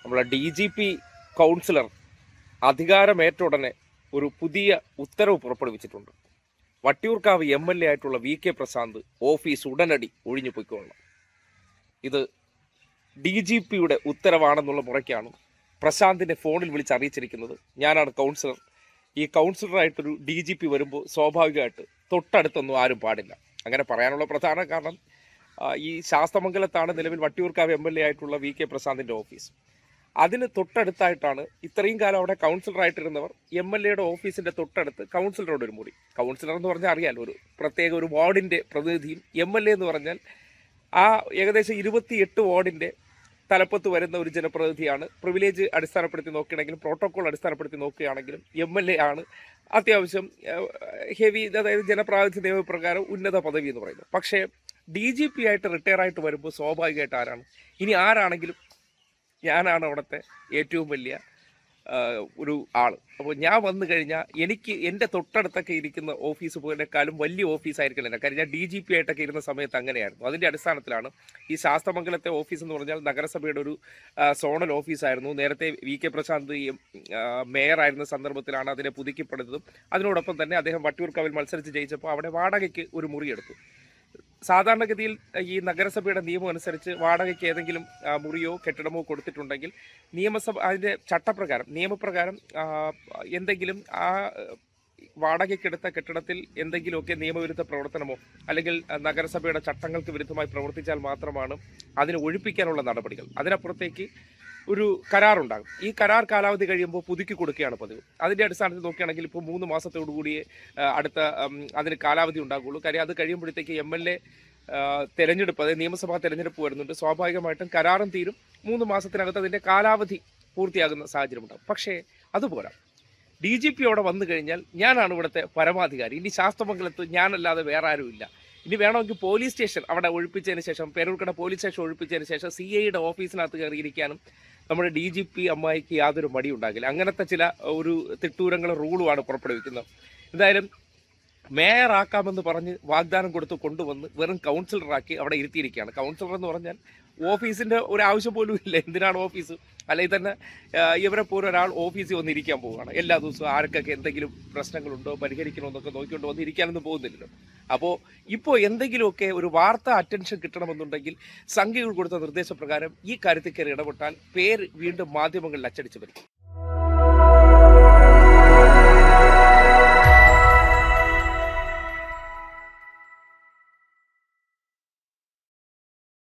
നമ്മളെ DGP councillor അധികാരമേറ്റ ഉടനെ ഒരു പുതിയ ഉത്തരവ് പുറപ്പെടുവിച്ചിട്ടുണ്ട്. വട്ടിയൂർക്കാവ് MLA ആയിട്ടുള്ള VK പ്രശാന്ത് ഓഫീസ് ഉടനടി ഒഴിഞ്ഞു പോയിക്കൊള്ളണം. ഇത് DGPയുടെ ഉത്തരവാണെന്നുള്ള മുറയ്ക്കാണ് പ്രശാന്തിനെ ഫോണിൽ വിളിച്ച് അറിയിച്ചിരിക്കുന്നത്. ഞാനാണ് കൗൺസിലർ. ഈ കൗൺസിലറായിട്ടൊരു DGP വരുമ്പോൾ സ്വാഭാവികമായിട്ട് തൊട്ടടുത്തൊന്നും ആരും പാടില്ല. അങ്ങനെ പറയാനുള്ള പ്രധാന കാരണം ഈ ശാസ്തമംഗലത്താണ് നിലവിൽ വട്ടിയൂർക്കാവ് MLA ആയിട്ടുള്ള VK പ്രശാന്തിൻ്റെ ഓഫീസ്. അതിന് തൊട്ടടുത്തായിട്ടാണ് ഇത്രയും കാലം അവിടെ കൗൺസിലറായിട്ടിരുന്നവർ MLAയുടെ ഓഫീസിൻ്റെ തൊട്ടടുത്ത് കൗൺസിലറോട് ഒരു മുറി. കൗൺസിലർ എന്ന് പറഞ്ഞാൽ അറിയാലോ, ഒരു പ്രത്യേക ഒരു വാർഡിൻ്റെ പ്രതിനിധിയും MLA എന്ന് പറഞ്ഞാൽ ആ ഏകദേശം 28 വാർഡിൻ്റെ തലപ്പത്ത് വരുന്ന ഒരു ജനപ്രതിനിധിയാണ്. പ്രിവിലേജ് അടിസ്ഥാനപ്പെടുത്തി നോക്കുകയാണെങ്കിലും പ്രോട്ടോകോൾ അടിസ്ഥാനപ്പെടുത്തി നോക്കുകയാണെങ്കിലും MLA ആണ് അത്യാവശ്യം ഹെവി, അതായത് ജനപ്രാതിനിധ്യ നിയമപ്രകാരം ഉന്നത പദവി എന്ന് പറയുന്നത്. പക്ഷേ DGP ആയിട്ട് റിട്ടയർ ആയിട്ട് വരുമ്പോൾ സ്വാഭാവികമായിട്ട് ആരാണ്, ഇനി ആരാണെങ്കിലും ഞാനാണ് അവിടുത്തെ ഏറ്റവും വലിയ ഒരു ആൾ. അപ്പോൾ ഞാൻ വന്നു കഴിഞ്ഞാൽ എനിക്ക് എൻ്റെ തൊട്ടടുത്തൊക്കെ ഇരിക്കുന്ന ഓഫീസ് പോലെക്കാളും വലിയ ഓഫീസായിരിക്കില്ല. കാര്യം ഞാൻ DGP ആയിട്ടൊക്കെ ഇരുന്ന സമയത്ത് അങ്ങനെയായിരുന്നു. അതിൻ്റെ അടിസ്ഥാനത്തിലാണ് ഈ ശാസ്തമംഗലത്തെ ഓഫീസ് എന്ന് പറഞ്ഞാൽ നഗരസഭയുടെ ഒരു സോണൽ ഓഫീസായിരുന്നു. നേരത്തെ VK പ്രശാന്ത് മേയറായിരുന്ന സന്ദർഭത്തിലാണ് അതിനെ പുതുക്കിപ്പെടുന്നതും. അതിനോടൊപ്പം തന്നെ അദ്ദേഹം വട്ടിയൂർക്കാവിൽ മത്സരിച്ച് ജയിച്ചപ്പോൾ അവിടെ വാടകയ്ക്ക് ഒരു മുറി എടുത്തു. സാധാരണഗതിയിൽ ഈ നഗരസഭയുടെ നിയമം അനുസരിച്ച് വാടകയ്ക്ക് ഏതെങ്കിലും മുറിയോ കെട്ടിടമോ കൊടുത്തിട്ടുണ്ടെങ്കിൽ നിയമസഭ അതിൻ്റെ നിയമപ്രകാരം എന്തെങ്കിലും ആ വാടകയ്ക്കെടുത്ത കെട്ടിടത്തിൽ എന്തെങ്കിലുമൊക്കെ നിയമവിരുദ്ധ പ്രവർത്തനമോ അല്ലെങ്കിൽ നഗരസഭയുടെ ചട്ടങ്ങൾക്ക് വിരുദ്ധമായി പ്രവർത്തിച്ചാൽ മാത്രമാണ് അതിനെ ഒഴിപ്പിക്കാനുള്ള നടപടികൾ. അതിനപ്പുറത്തേക്ക് ഒരു കരാറുണ്ടാകും. ഈ കരാർ കാലാവധി കഴിയുമ്പോൾ പുതുക്കി കൊടുക്കുകയാണ് പതിവ്. അതിൻ്റെ അടിസ്ഥാനത്തിൽ നോക്കുകയാണെങ്കിൽ ഇപ്പോൾ 3 മാസത്തോടുകൂടിയേ അടുത്ത അതിന് കാലാവധി ഉണ്ടാകുള്ളൂ. കാര്യം അത് കഴിയുമ്പോഴത്തേക്ക് MLA തെരഞ്ഞെടുപ്പ്, അതായത് നിയമസഭാ തെരഞ്ഞെടുപ്പ് വരുന്നുണ്ട്. സ്വാഭാവികമായിട്ടും കരാറും തീരും, 3 മാസത്തിനകത്ത് അതിൻ്റെ കാലാവധി പൂർത്തിയാകുന്ന സാഹചര്യം ഉണ്ടാകും. പക്ഷേ അതുപോലെ DGP അവിടെ വന്നു കഴിഞ്ഞാൽ ഞാനാണ് ഇവിടുത്തെ പരമാധികാരി. ഇനി ശാസ്തമംഗലത്ത് ഞാനല്ലാതെ വേറെ ആരുമില്ല. ഇനി വേണമെങ്കിൽ പോലീസ് സ്റ്റേഷൻ അവിടെ ഒഴിപ്പിച്ചതിന് ശേഷം, പേരൂർക്കട പോലീസ് സ്റ്റേഷൻ ഒഴിപ്പിച്ചതിന് ശേഷം CIയുടെ ഓഫീസിനകത്ത് കയറിയിരിക്കാനും നമ്മുടെ DGP അമ്മായിക്ക് യാതൊരു മടി ഉണ്ടാകില്ല. അങ്ങനത്തെ ചില ഒരു തിട്ടൂരങ്ങളും റൂളുമാണ് പുറപ്പെടുവിക്കുന്നത്. എന്തായാലും മേയറാക്കാമെന്ന് പറഞ്ഞ് വാഗ്ദാനം കൊടുത്ത് കൊണ്ടുവന്ന് വെറും കൗൺസിലറാക്കി അവിടെ ഇരുത്തിയിരിക്കുകയാണ്. കൗൺസിലർ എന്ന് പറഞ്ഞാൽ ഓഫീസിൻ്റെ ഒരു ആവശ്യം പോലും ഇല്ല. എന്തിനാണ് ഓഫീസ്? അല്ലെങ്കിൽ തന്നെ ഇവരെ പോലെ ഒരാൾ ഓഫീസിൽ വന്നിരിക്കാൻ പോവുകയാണ്. എല്ലാ ദിവസവും ആർക്കൊക്കെ എന്തെങ്കിലും പ്രശ്നങ്ങളുണ്ടോ പരിഹരിക്കണമെന്നൊക്കെ നോക്കിക്കൊണ്ട് വന്നിരിക്കാനൊന്നും പോകുന്നില്ലല്ലോ. അപ്പോൾ ഇപ്പോൾ എന്തെങ്കിലുമൊക്കെ ഒരു വാർത്താ അറ്റൻഷൻ കിട്ടണമെന്നുണ്ടെങ്കിൽ സംഘികൾ കൊടുത്ത നിർദ്ദേശപ്രകാരം ഈ കാര്യത്തിൽ കയറി ഇടപെട്ടാൽ പേര് വീണ്ടും മാധ്യമങ്ങളിൽ അച്ചടിച്ച് വരും.